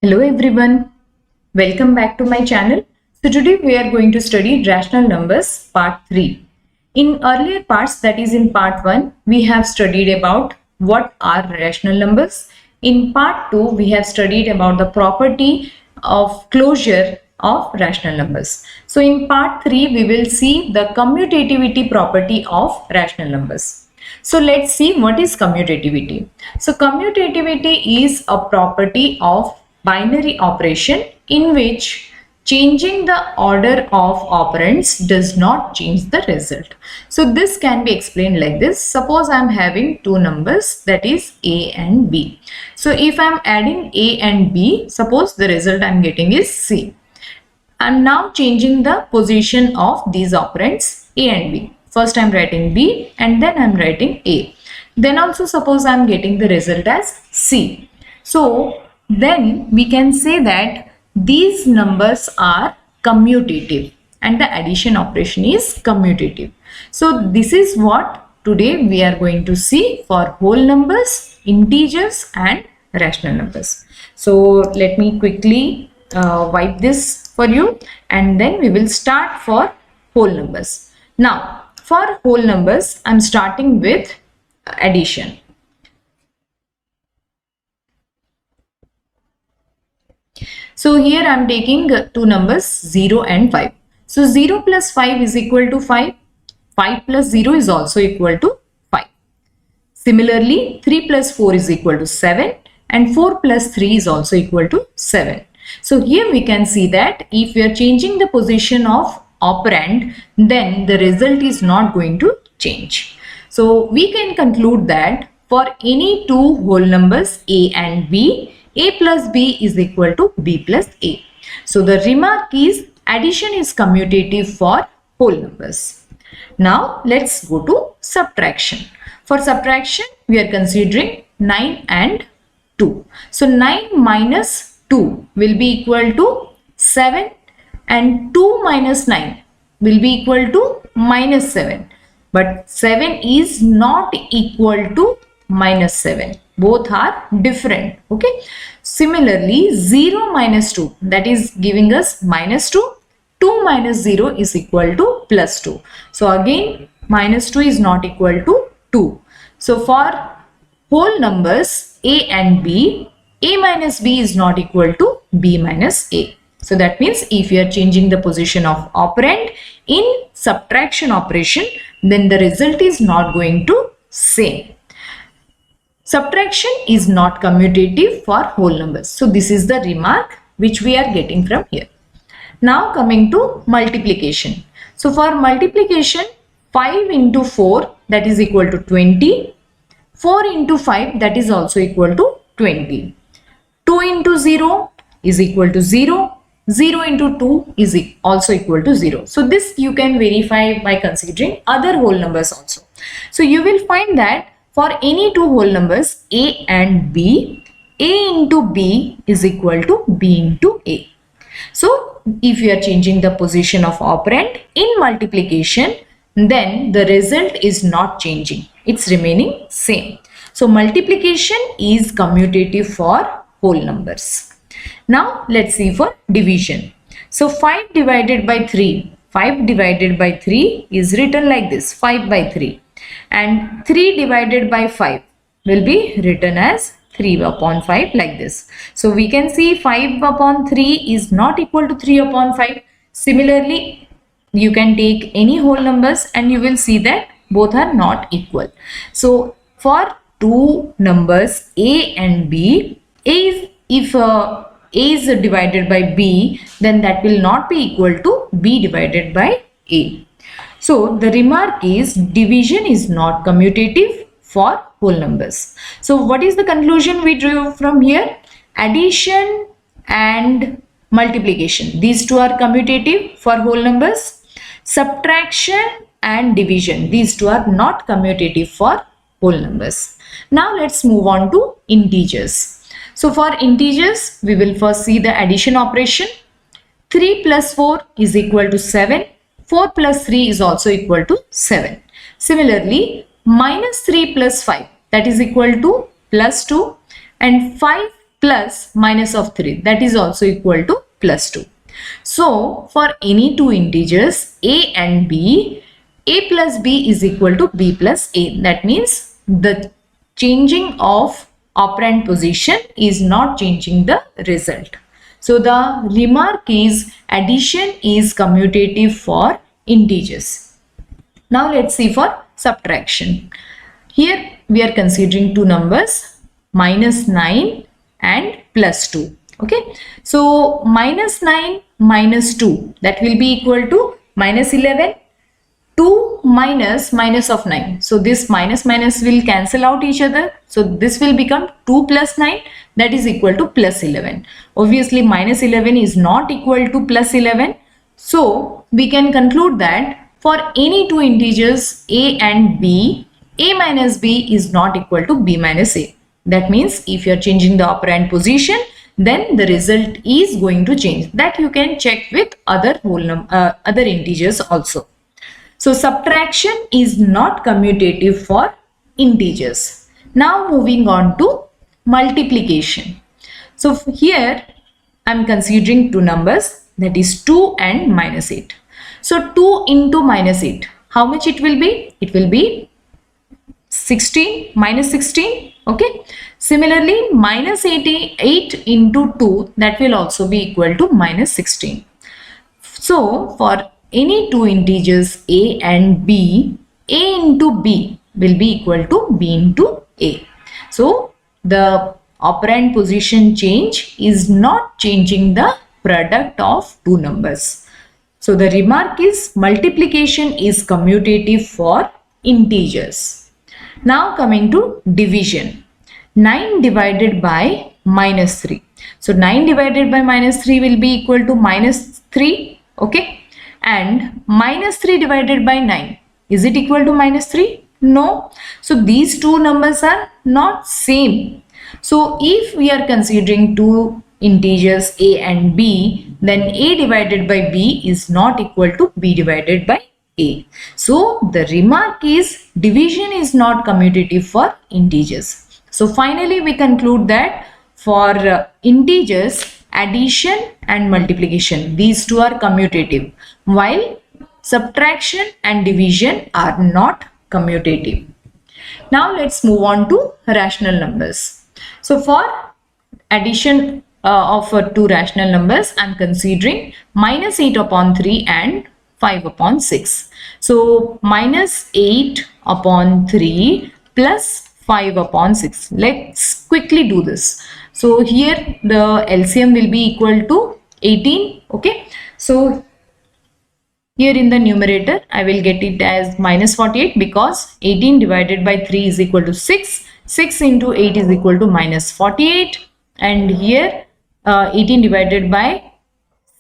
Hello everyone, welcome back to my channel. So today we are going to study rational numbers part 3. In earlier parts, that is in part 1, we have studied about what are rational numbers. In part 2, we have studied about the property of closure of rational numbers. So in part 3, we will see the commutativity property of rational numbers. So let's see what is commutativity. So commutativity is a property of binary operation in which changing the order of operands does not change the result. So this can be explained like this. Suppose I am having two numbers, that is A and B. So if I am adding A and B, suppose the result I am getting is C. I am now changing the position of these operands A and B. First I am writing B and then I am writing A. Then also suppose I am getting the result as C. So then we can say that these numbers are commutative and the addition operation is commutative. So this is what today we are going to see for whole numbers, integers and rational numbers. So let me quickly wipe this for you and then we will start for whole numbers. Now for whole numbers I am starting with addition. So here I am taking two numbers 0 and 5. So 0 plus 5 is equal to 5. 5 plus 0 is also equal to 5. Similarly 3 plus 4 is equal to 7 and 4 plus 3 is also equal to 7. So here we can see that if we are changing the position of operand, then the result is not going to change. So we can conclude that for any two whole numbers A and B, A plus B is equal to B plus A. So the remark is addition is commutative for whole numbers. Now let's go to subtraction. For subtraction we are considering 9 and 2. So 9 minus 2 will be equal to 7 and 2 minus 9 will be equal to minus 7. But 7 is not equal to minus 7. Both are different. Okay. Similarly, 0 minus 2, that is giving us minus 2. 2 minus 0 is equal to plus 2. So again, minus 2 is not equal to 2. So for whole numbers A and B, A minus B is not equal to B minus A. So that means if you are changing the position of operand in subtraction operation, then the result is not going to same. Subtraction is not commutative for whole numbers. So this is the remark which we are getting from here. Now coming to multiplication. So for multiplication, 5 into 4 that is equal to 20. 4 into 5 that is also equal to 20. 2 into 0 is equal to 0. 0 into 2 is also equal to 0. So this you can verify by considering other whole numbers also. So you will find that for any two whole numbers A and B, A into B is equal to B into A. So if you are changing the position of operand in multiplication, then the result is not changing. It's remaining same. So multiplication is commutative for whole numbers. Now let's see for division. So 5 divided by 3. 5 divided by 3 is written like this, 5 by 3. And 3 divided by 5 will be written as 3 upon 5 like this. So we can see 5 upon 3 is not equal to 3 upon 5. Similarly, you can take any whole numbers and you will see that both are not equal. So for two numbers A and B, if A is divided by B, then that will not be equal to B divided by A. So the remark is division is not commutative for whole numbers. So what is the conclusion we drew from here? Addition and multiplication, these two are commutative for whole numbers. Subtraction and division, these two are not commutative for whole numbers. Now let's move on to integers. So for integers, we will first see the addition operation. 3 plus 4 is equal to 7. 4 plus 3 is also equal to 7. Similarly, minus 3 plus 5 that is equal to plus 2 and 5 plus minus of 3, that is also equal to plus 2. So for any two integers a and b, a plus b is equal to b plus a. That means the changing of operand position is not changing the result. So the remark is addition is commutative for integers. Now let's see for subtraction. Here we are considering two numbers, minus 9 and plus 2. Okay, so minus 9 minus 2, that will be equal to minus 11. 2 minus minus of 9. So this minus minus will cancel out each other. So this will become 2 plus 9, that is equal to plus 11. Obviously minus 11 is not equal to plus 11. So we can conclude that for any two integers a and b, a minus b is not equal to b minus a. That means if you are changing the operand position, then the result is going to change. That you can check with other other integers also. So subtraction is not commutative for integers. Now moving on to multiplication. So here I am considering two numbers, that is 2 and minus 8. So 2 into minus 8, how much it will be? It will be 16 minus 16. Okay. Similarly minus 88 into 2, that will also be equal to minus 16. So for any two integers a and b, a into b will be equal to b into a. So the operand position change is not changing the product of two numbers. So the remark is multiplication is commutative for integers. Now coming to division. 9 divided by minus 3. So 9 divided by minus 3 will be equal to minus 3. Okay. And minus 3 divided by 9. Is it equal to minus 3? No. So these two numbers are not same. So if we are considering two integers a and b, then a divided by b is not equal to b divided by a. So the remark is division is not commutative for integers. So finally we conclude that for integers, addition and multiplication, these two are commutative, while subtraction and division are not commutative. Now let's move on to rational numbers. So for addition of two rational numbers, I am considering minus 8 upon 3 and 5 upon 6. So minus 8 upon 3 plus 5 upon 6. Let's quickly do this. So here the LCM will be equal to 18. Okay. So here in the numerator I will get it as minus 48 because 18 divided by 3 is equal to 6. 6 into 8 is equal to minus 48. And here 18 divided by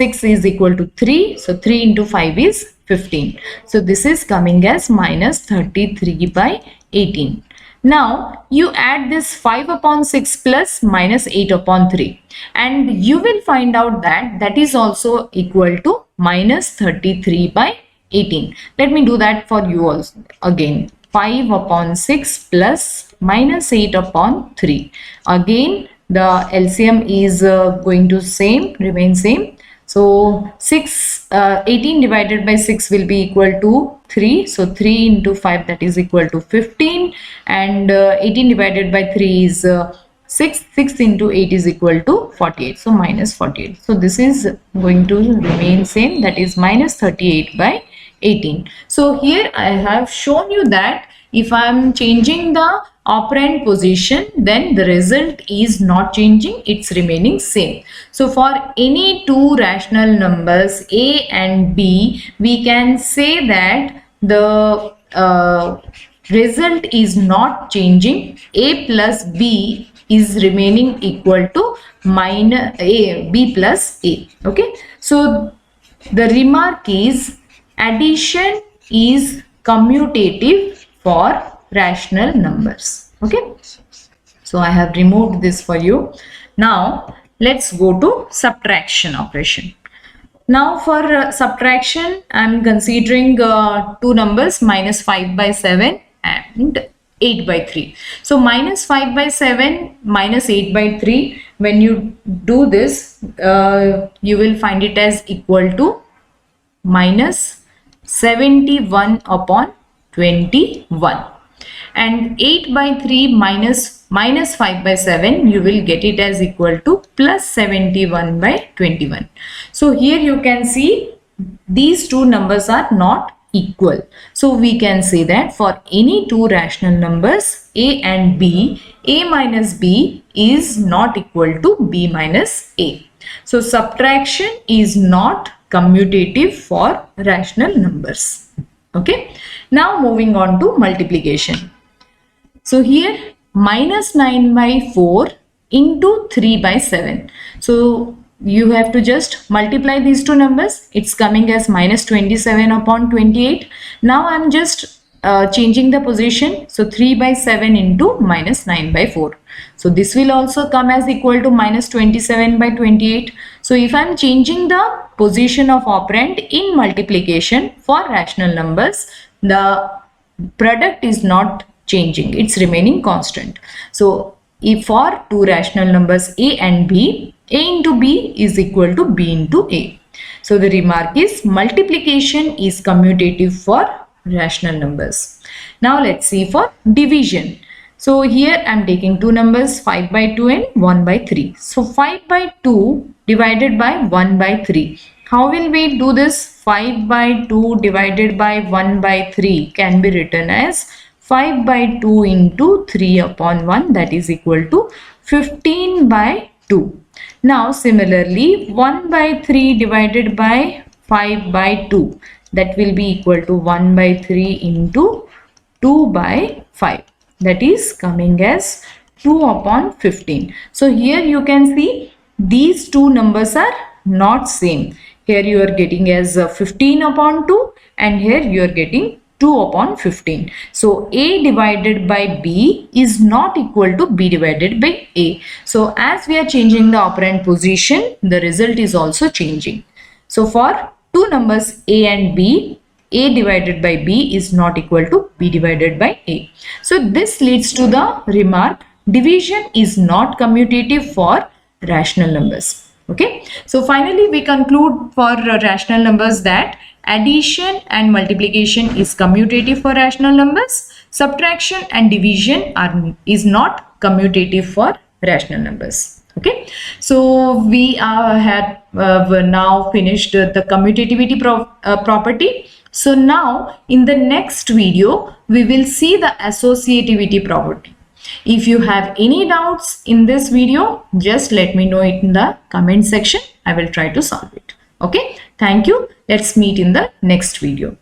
6 is equal to 3. So 3 into 5 is 15. So this is coming as minus 33 by 18. Now you add this 5 upon 6 plus minus 8 upon 3 and you will find out that that is also equal to minus 33 by 18. Let me do that for you also again. 5 upon 6 plus minus 8 upon 3. Again the LCM is going to remain same. So 18 divided by 6 will be equal to 3. So 3 into 5, that is equal to 15. And 18 divided by 3 is 6. 6 into 8 is equal to 48. So minus 48. So this is going to remain same, that is minus 38 by 18. So here I have shown you that if I am changing the operand position, then the result is not changing, it's remaining same. So for any two rational numbers a and b, we can say that the result is not changing. A plus b is remaining equal to minus b plus a. Okay, so the remark is addition is commutative for rational numbers. Okay, so I have removed this for you. Now let's go to subtraction operation. Now for subtraction, I am considering two numbers, minus 5 by 7 and 8 by 3. So minus 5 by 7 minus 8 by 3, when you do this, you will find it as equal to minus 71 upon 21. And 8 by 3 minus 5 by 7, you will get it as equal to plus 71 by 21. So here you can see these two numbers are not equal. So we can say that for any two rational numbers a and b, a minus b is not equal to b minus a. So subtraction is not commutative for rational numbers. Okay. Now moving on to multiplication. So here minus 9 by 4 into 3 by 7. So you have to just multiply these two numbers. It's coming as minus 27 upon 28. Now I'm just changing the position. So 3 by 7 into minus 9 by 4. So this will also come as equal to minus 27 by 28. So if I'm changing the position of operand in multiplication for rational numbers, the product is not changing, it's remaining constant. So if for two rational numbers a and b, a into b is equal to b into a. So the remark is multiplication is commutative for rational numbers. Now let's see for division. So here I am taking two numbers 5 by 2 and 1 by 3. So 5 by 2 divided by 1 by 3. How will we do this? 5 by 2 divided by 1 by 3 can be written as 5 by 2 into 3 upon 1, that is equal to 15 by 2. Now similarly 1 by 3 divided by 5 by 2, that will be equal to 1 by 3 into 2 by 5, that is coming as 2 upon 15. So here you can see these two numbers are not same. Here you are getting as 15 upon 2 and here you are getting 2 upon 15. So a divided by b is not equal to b divided by a. So as we are changing the operand position, the result is also changing. So for two numbers a and b, a divided by b is not equal to b divided by a. So this leads to the remark, division is not commutative for rational numbers. Okay. So finally we conclude for rational numbers that addition and multiplication is commutative for rational numbers. Subtraction and division is not commutative for rational numbers. Okay. So we have now finished the commutativity property. So now in the next video we will see the associativity property. If you have any doubts in this video, just let me know it in the comment section. I will try to solve it. Okay. Thank you. Let's meet in the next video.